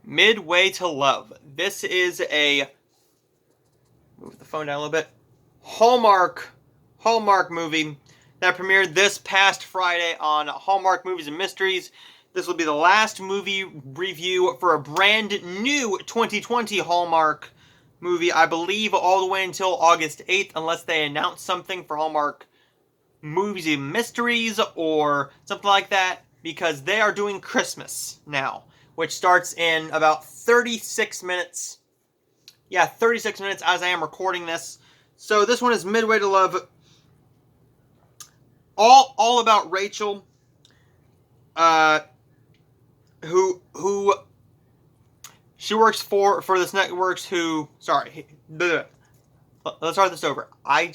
Midway to Love. This is a, move the phone down a little bit, Hallmark movie that premiered this past Friday on Hallmark Movies and Mysteries. This will be the last movie review for a brand new 2020 Hallmark movie, I believe all the way until August 8th, unless they announce something for Hallmark Movies and Mysteries or something like that, because they are doing Christmas now, which starts in about 36 minutes. Yeah, 36 minutes as I am recording this. So this one is Midway to Love. All about Rachel, who she works for this networks who, sorry, let's start this over. I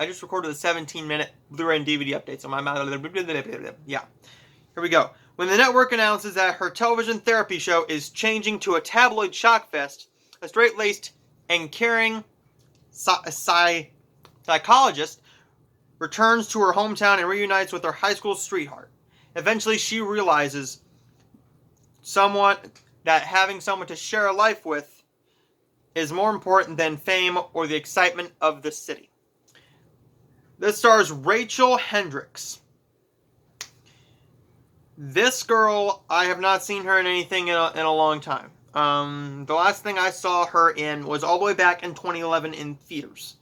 just recorded the 17-minute Blu-ray and DVD update, so my mouth, yeah. Here we go. When the network announces that her television therapy show is changing to a tabloid shockfest, a straight-laced and caring psychologist returns to her hometown and reunites with her high school sweetheart. Eventually, she realizes that having someone to share a life with is more important than fame or the excitement of the city. This stars Rachel Hendricks. This girl, I have not seen her in anything in a long time. The last thing I saw her in was all the way back in 2011 in theaters.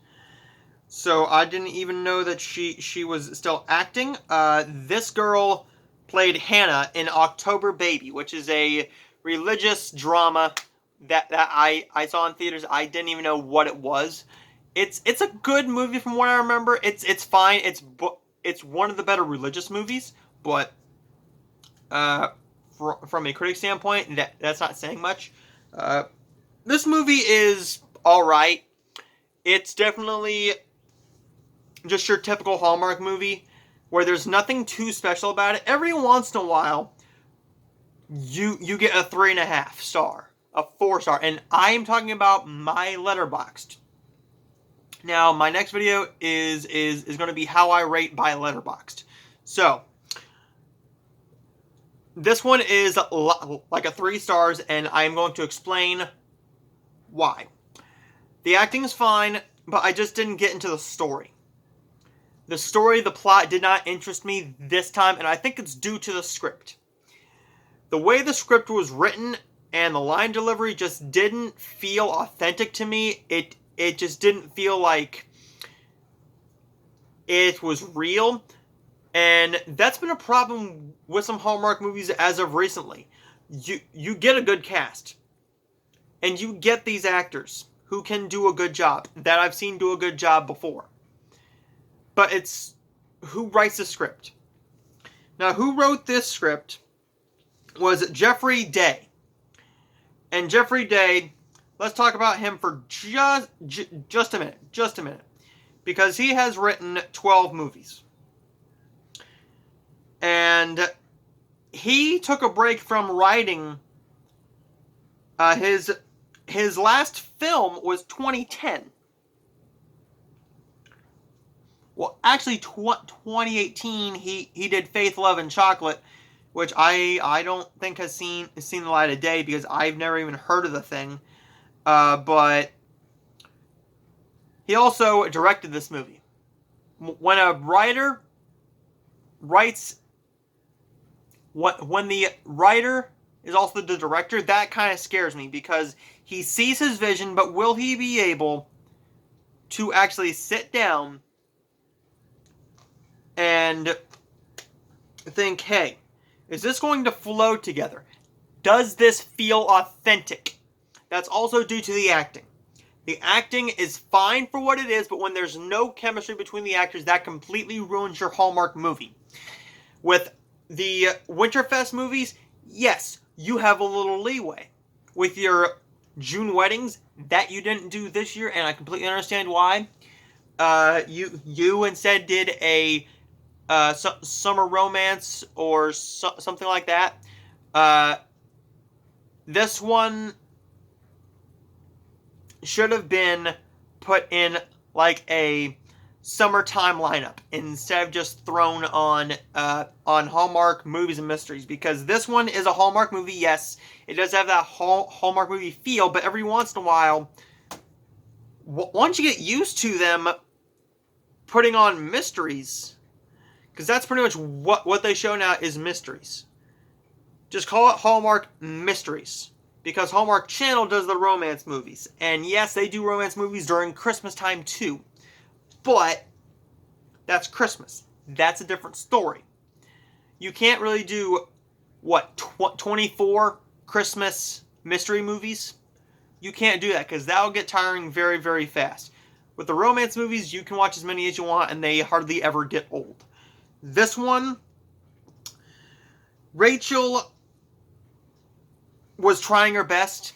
So I didn't even know that she was still acting. This girl played Hannah in October Baby, which is a religious drama that I saw in theaters. I didn't even know what it was. It's a good movie from what I remember. It's fine. It's one of the better religious movies, but from a critic standpoint, that's not saying much. This movie is all right. It's definitely just your typical Hallmark movie where there's nothing too special about it. Every once in a while, you get a 3.5 star, a 4 star, and I am talking about my Letterboxd. Now, my next video is going to be how I rate by Letterboxd. So, this one is like a 3 stars, and I'm going to explain why. The acting is fine, but I just didn't get into the story. The plot did not interest me this time, and I think it's due to the script. The way the script was written and the line delivery just didn't feel authentic to me. It just didn't feel like it was real. And that's been a problem with some Hallmark movies as of recently. You get a good cast. And you get these actors who can do a good job, that I've seen do a good job before. But it's who writes the script. Now, who wrote this script was Jeffrey Day. And Jeffrey Day, let's talk about him for just a minute. Because he has written 12 movies. And he took a break from writing. His last film was 2010. Well, actually, 2018, he did Faith, Love, and Chocolate, which I don't think has seen the light of day because I've never even heard of the thing. But he also directed this movie. When a writer writes, when the writer is also the director, that kind of scares me because he sees his vision, but will he be able to actually sit down and think, hey, is this going to flow together? Does this feel authentic? That's also due to the acting. The acting is fine for what it is, but when there's no chemistry between the actors, that completely ruins your Hallmark movie. With the Winterfest movies, yes, you have a little leeway. With your June weddings, that you didn't do this year, and I completely understand why. You instead did a summer romance or something like that. This one should have been put in like a summertime lineup instead of just thrown on Hallmark movies and mysteries, because this one is a Hallmark movie. Yes, it does have that Hallmark movie feel, but every once in a while, once you get used to them putting on mysteries, because that's pretty much what they show now is mysteries. Just call it Hallmark Mysteries, because Hallmark Channel does the romance movies, and yes, they do romance movies during Christmas time too. But that's Christmas. That's a different story. You can't really do, 24 Christmas mystery movies? You can't do that, because that'll get tiring very, very fast. With the romance movies, you can watch as many as you want, and they hardly ever get old. This one, Rachel was trying her best,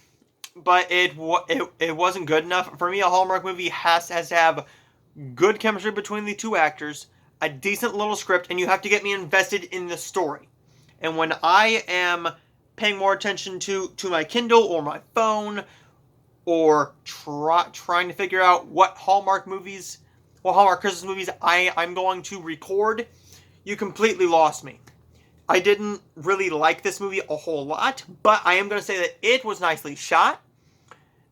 but it wasn't good enough. For me, a Hallmark movie has to have good chemistry between the two actors, a decent little script, and you have to get me invested in the story. And when I am paying more attention to my Kindle or my phone, or trying to figure out what Hallmark Christmas movies I'm going to record, you completely lost me. I didn't really like this movie a whole lot, but I am going to say that it was nicely shot.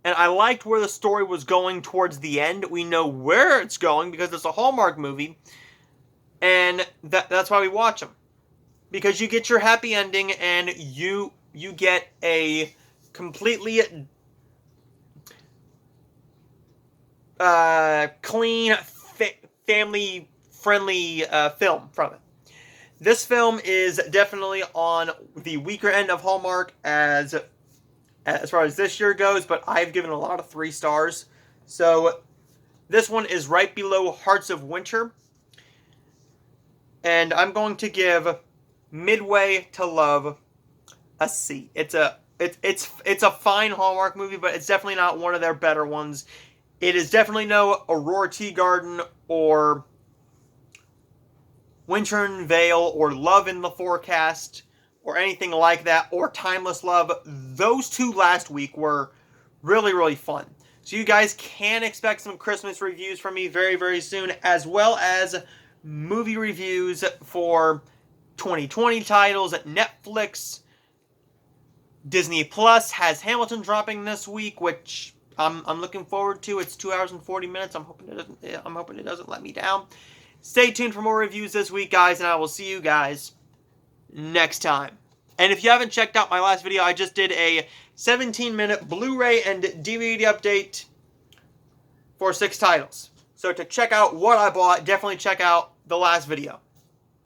And I liked where the story was going towards the end. We know where it's going because it's a Hallmark movie. And that's why we watch them. Because you get your happy ending and you get a completely clean, family-friendly film from it. This film is definitely on the weaker end of Hallmark as far as this year goes, but I've given a lot of 3 stars. So this one is right below Hearts of Winter. And I'm going to give Midway to Love a C. It's a fine Hallmark movie, but it's definitely not one of their better ones. It is definitely no Aurora Tea Garden or Winter in Vale or Love in the Forecast or anything like that, or Timeless Love. Those 2 last week were really, really fun. So you guys can expect some Christmas reviews from me very, very soon, as well as movie reviews for 2020 titles at Netflix. Disney Plus has Hamilton dropping this week, which I'm looking forward to. It's 2 hours and 40 minutes. I'm hoping it doesn't let me down. Stay tuned for more reviews this week, guys, and I will see you guys next time. And if you haven't checked out my last video, I just did a 17-minute Blu-ray and DVD update for 6 titles. So to check out what I bought, definitely check out the last video.